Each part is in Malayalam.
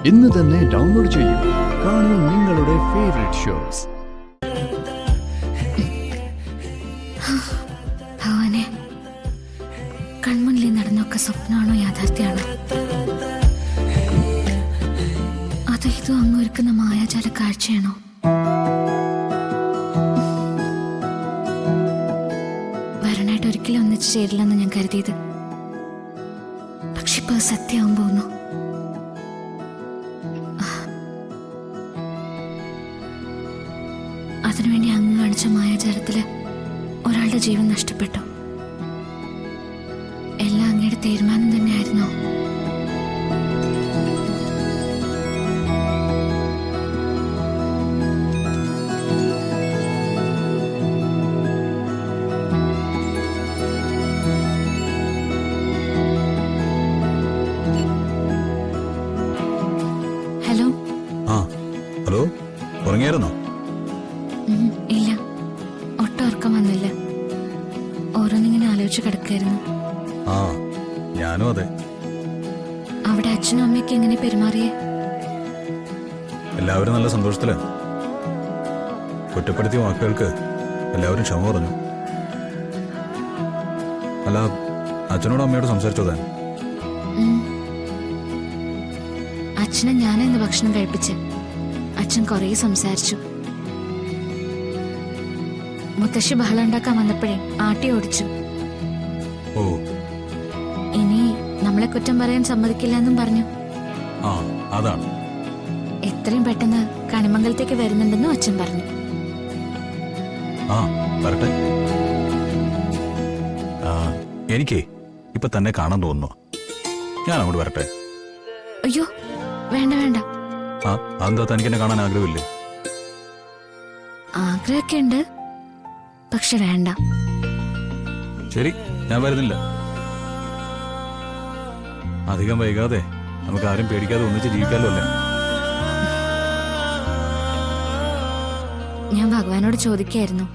ഇന്ന് തന്നെ ഡൗൺലോഡ് ചെയ്യൂ. കാണൂ നിങ്ങളുടെ ഫേവറേറ്റ് ഷോസ്. ഭഗവാനെ, കൺമുന്നിൽ നടന്നൊക്കെ സ്വപ്നമാണോ യാഥാർത്ഥ്യമാണോ? അത് ഇതും അങ്ങ് ഒരുക്കുന്ന മായാജാല കാഴ്ചയാണോ? വരണായിട്ട് ഒരിക്കലും ഒന്നിച്ചു ചേരില്ലെന്ന് ഞാൻ കരുതിയത്, പക്ഷെ ഇപ്പൊ സത്യമാവും പോകുന്നു. അതിനുവേണ്ടി അങ്ങ് കാണിച്ച മായാജാലത്തില് ഒരാളുടെ ജീവൻ നഷ്ടപ്പെട്ടു. എല്ലാം അങ്ങയുടെ തീരുമാനം തന്നെയായിരുന്നോ? ഹലോ. ഹലോ, ഉറങ്ങിയായിരുന്നോ? ഇല്ല, ഒട്ടും ഉറക്കം വന്നില്ല. ഓരോന്നിങ്ങനെ ആലോചിച്ച് കിടക്കായിരുന്നു. ഞാനും അതെ. അവിടെ അച്ഛനും അമ്മയൊക്കെ എങ്ങനെ പെരുമാറിയേ? എല്ലാവരും നല്ല സന്തോഷത്തില്. കുറ്റപ്പെടുത്തിയ വാക്കുകൾക്ക് എല്ലാവരും ക്ഷമ പറഞ്ഞു. അല്ല, അച്ഛനോടും അമ്മയോട് സംസാരിച്ചോ താൻ? അച്ഛനെ ഞാനിന്ന് ഭക്ഷണം കഴിപ്പിച്ച്. അച്ഛൻ കുറേ സംസാരിച്ചു. മുത്തശ്ശി ബഹളം ഉണ്ടാക്കാൻ വന്നപ്പോഴേ ആട്ടി ഓടിച്ചു. ഓ, ഇനി നമ്മളെ കുറ്റം പറയാൻ സമ്മതിക്കില്ല എന്നും പറഞ്ഞു. അതാണ്. എത്രയും പെട്ടെന്ന് കണിമംഗലത്തേക്ക് വരുന്നുണ്ടെന്നും അച്ഛൻ പറഞ്ഞു. വരട്ടെ. എനിക്ക് ഇപ്പൊ തന്നെ കാണാൻ തോന്നുന്നു. ഞാൻ അങ്ങോട്ട് വരട്ടെ? അയ്യോ, വേണ്ട വേണ്ട. അതെന്താ, തനിക്ക് എന്നെ കാണാൻ ആഗ്രഹമില്ലേ? ആഗ്രഹമൊക്കെ ഉണ്ട്, പക്ഷെ വേണ്ട. ശരി, ഞാൻ വരുന്നില്ല. അധികം വൈകാതെ നമുക്ക് ആരും പേടിക്കാതെ ഒന്നിച്ച് ജീവിക്കാമല്ലോ അല്ലേ? ഞാൻ ഭഗവാനോട് ചോദിക്കായിരുന്നു,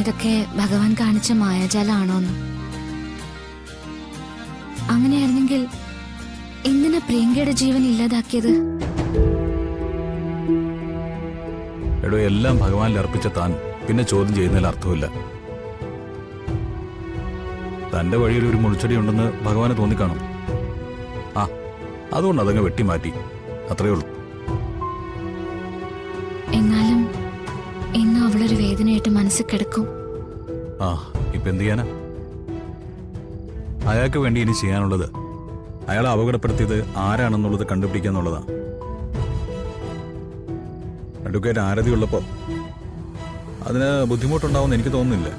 ഇതൊക്കെ ഭഗവാൻ കാണിച്ച മായാജാലാണോന്ന്. അങ്ങനെയായിരുന്നെങ്കിൽ എന്തിനാ പ്രിയങ്കയുടെ ജീവൻ ഇല്ലാതാക്കിയത്? എടോ, എല്ലാം ഭഗവാനിൽ അർപ്പിച്ച താൻ പിന്നെ ചോദ്യം ചെയ്യുന്നതിൽ അർത്ഥമില്ല. തന്റെ വഴിയിൽ ഒരു മുൾച്ചെടി ഉണ്ടെന്ന് ഭഗവാന് തോന്നിക്കാണും. അതുകൊണ്ട് അതങ്ങ് വെട്ടിമാറ്റി, അത്രയേ ഉള്ളൂ. എന്നാലും ഇന്നും അവളൊരു വേദനയായിട്ട് മനസ്സിൽ കിടക്കും. ഇപ്പൊ എന്ത് ചെയ്യാനാ? അയാൾക്ക് വേണ്ടി ഇനി ചെയ്യാനുള്ളത് അയാളെ അപകടപ്പെടുത്തിയത് ആരാണെന്നുള്ളത് കണ്ടുപിടിക്കാന്നുള്ളതാ. അഡ്വക്കേറ്റ് ആരതി ഉള്ളപ്പോ അതിന് ബുദ്ധിമുട്ടുണ്ടാവുമെന്ന് എനിക്ക് തോന്നുന്നില്ല.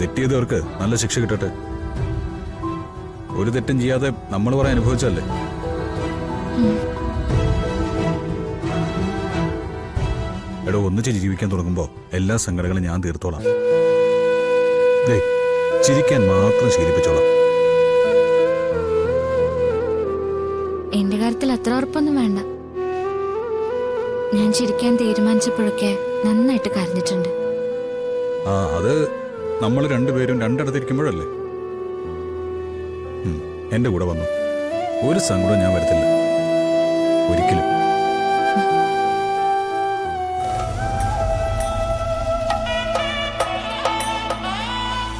തെറ്റിയതവർക്ക് നല്ല ശിക്ഷ കിട്ടട്ടെ. ഒരു തെറ്റും ചെയ്യാതെ നമ്മൾ കുറെ അനുഭവിച്ചല്ലേ. എടോ, ഒന്നിച്ച് ജീവിക്കാൻ തുടങ്ങുമ്പോ എല്ലാ സങ്കടങ്ങളും ഞാൻ തീർത്തോളാം. ചിരിക്കാൻ മാത്രം ശീലിപ്പിച്ചോളാം. എന്റെ കാര്യത്തിൽ അത്ര ഉറപ്പൊന്നും വേണ്ട. ഞാൻ ചിരിക്കാൻ തീരുമാനിച്ചപ്പോഴൊക്കെ നന്നായിട്ട് കരഞ്ഞിട്ടുണ്ട്. അത് നമ്മൾ രണ്ടുപേരും രണ്ടിടത്തിരിക്കുമ്പോഴല്ലേ. എന്റെ കൂടെ വന്നു. ഒരു സങ്കടവും ഞാൻ വരത്തില്ല, ഒരിക്കലും.